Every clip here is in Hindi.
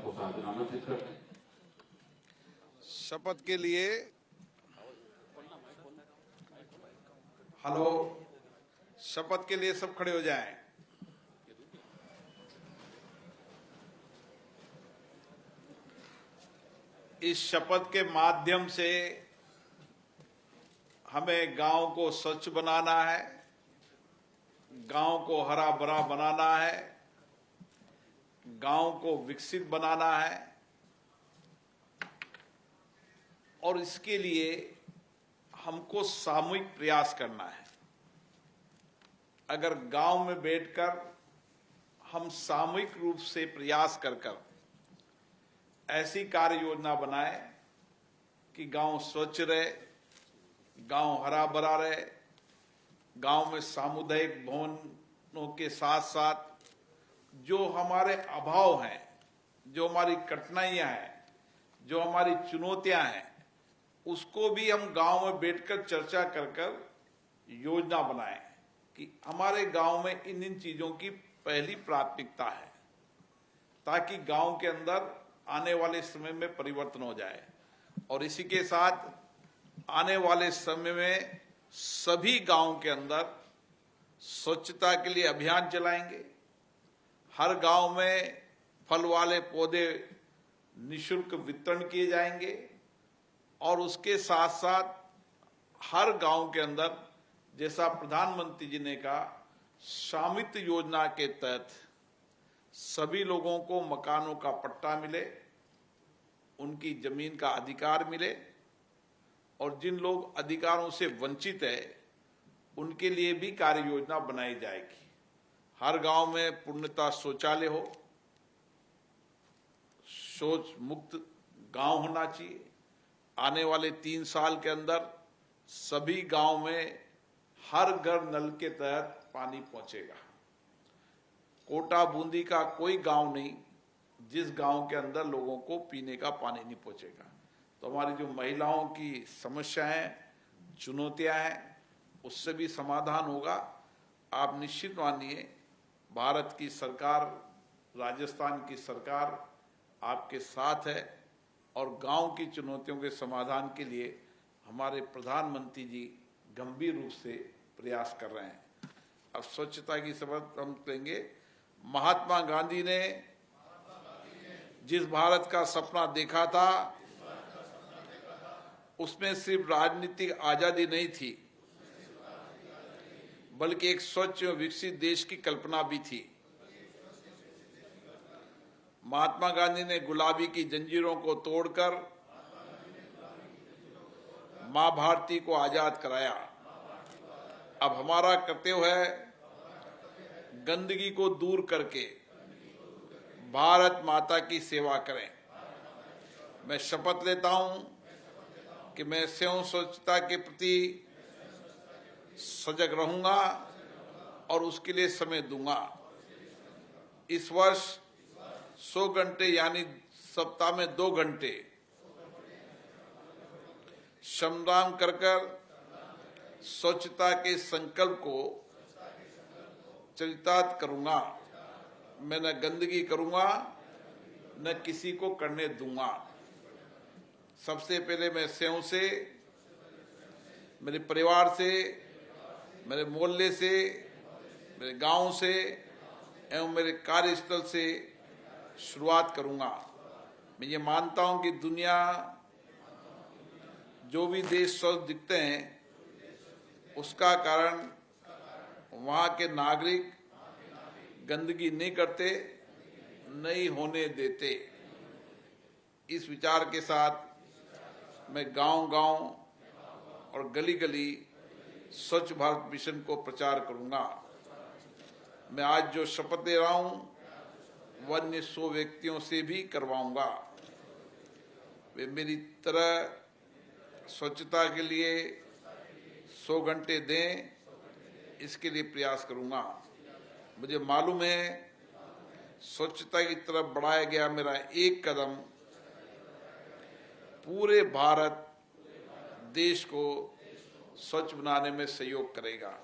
को साथ आमंत्रित करते हैं। शपथ के लिए हेलो, शपथ के लिए सब खड़े हो जाएं। इस शपथ के माध्यम से हमें गांव को स्वच्छ बनाना है, गांव को हरा भरा बनाना है, गांव को विकसित बनाना है और इसके लिए हमको सामूहिक प्रयास करना है। अगर गांव में बैठकर हम सामूहिक रूप से प्रयास कर ऐसी कार्य योजना बनाएं कि गांव स्वच्छ रहे, गांव हरा भरा रहे, गांव में सामुदायिक भवनों के साथ साथ जो हमारे अभाव हैं, जो हमारी कठिनाइयां हैं, जो हमारी चुनौतियां हैं, उसको भी हम गांव में बैठकर चर्चा कर योजना बनाएं कि हमारे गांव में इन चीजों की पहली प्राथमिकता है, ताकि गांव के अंदर आने वाले समय में परिवर्तन हो जाए। और इसी के साथ आने वाले समय में सभी गांव के अंदर स्वच्छता के लिए अभियान चलाएंगे। हर गांव में फल वाले पौधे निःशुल्क वितरण किए जाएंगे और उसके साथ साथ हर गांव के अंदर, जैसा प्रधानमंत्री जी ने कहा, स्वामित्व योजना के तहत सभी लोगों को मकानों का पट्टा मिले, उनकी जमीन का अधिकार मिले और जिन लोग अधिकारों से वंचित है उनके लिए भी कार्य योजना बनाई जाएगी। हर गांव में पूर्णतः शौचालय हो, शौच मुक्त गांव होना चाहिए। आने वाले 3 साल के अंदर सभी गांव में हर घर नल के तहत पानी पहुंचेगा। कोटा बूंदी का कोई गांव नहीं जिस गांव के अंदर लोगों को पीने का पानी नहीं पहुंचेगा। तो हमारी जो महिलाओं की समस्याएं, चुनौतियां हैं, उससे भी समाधान होगा। आप निश्चित मानिए, भारत की सरकार, राजस्थान की सरकार आपके साथ है और गांव की चुनौतियों के समाधान के लिए हमारे प्रधानमंत्री जी गंभीर रूप से प्रयास कर रहे हैं। अब स्वच्छता की शपथ हम लेंगे। महात्मा गांधी ने जिस भारत का सपना देखा था, उसमें सिर्फ राजनीतिक आजादी नहीं थी, बल्कि एक स्वच्छ और विकसित देश की कल्पना भी थी। महात्मा गांधी ने गुलामी की जंजीरों को तोड़कर मां भारती को आजाद कराया। अब हमारा कर्तव्य है गंदगी को दूर करके भारत माता की सेवा करें। मैं शपथ लेता हूं कि मैं स्वयं स्वच्छता के प्रति सजग रहूंगा और उसके लिए समय दूंगा। इस वर्ष 100 घंटे यानी सप्ताह में 2 घंटे श्रमदान कर स्वच्छता के संकल्प को चरितार्थ करूंगा। मैं न गंदगी करूंगा, न किसी को करने दूंगा। सबसे पहले मैं स्वयं से, मेरे परिवार से, मेरे मोहल्ले से, मेरे गांव से एवं मेरे कार्यस्थल से शुरुआत करूंगा। मैं ये मानता हूं कि दुनिया जो भी देश स्वच्छ दिखते हैं, उसका कारण वहां के नागरिक गंदगी नहीं करते, नहीं होने देते। इस विचार के साथ मैं गांव-गांव और गली-गली स्वच्छ भारत मिशन को प्रचार करूंगा। मैं आज जो शपथ ले रहा हूं, वो अन्य 100 व्यक्तियों से भी करवाऊंगा। वे मेरी तरह स्वच्छता के लिए 100 घंटे दें, इसके लिए प्रयास करूंगा। मुझे मालूम है स्वच्छता की तरफ बढ़ाया गया मेरा एक कदम पूरे भारत देश को स्वच्छ बनाने में सहयोग करेगा।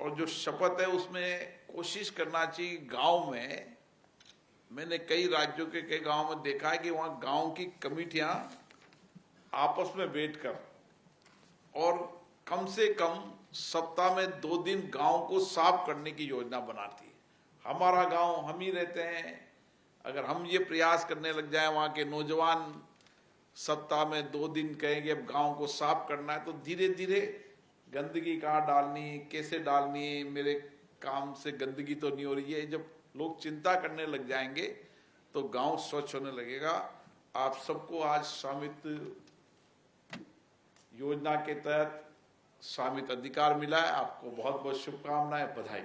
और जो शपथ है उसमें कोशिश करना चाहिए गांव में मैंने कई राज्यों के कई गांवों में देखा है कि वहां गांव की कमेटियां आपस में बैठकर और कम से कम सप्ताह में 2 दिन गांव को साफ करने की योजना बनाती है। हमारा गांव हम ही रहते हैं, अगर हम ये प्रयास करने लग जाए, वहां के नौजवान सप्ताह में 2 दिन कहेंगे अब गांव को साफ करना है, तो धीरे धीरे गंदगी कहाँ डालनी, कैसे डालनी, मेरे काम से गंदगी तो नहीं हो रही है, जब लोग चिंता करने लग जाएंगे तो गांव स्वच्छ होने लगेगा। आप सबको आज स्वामित्व योजना के तहत स्वामित्व अधिकार मिला है, आपको बहुत बहुत शुभकामनाएं, बधाई।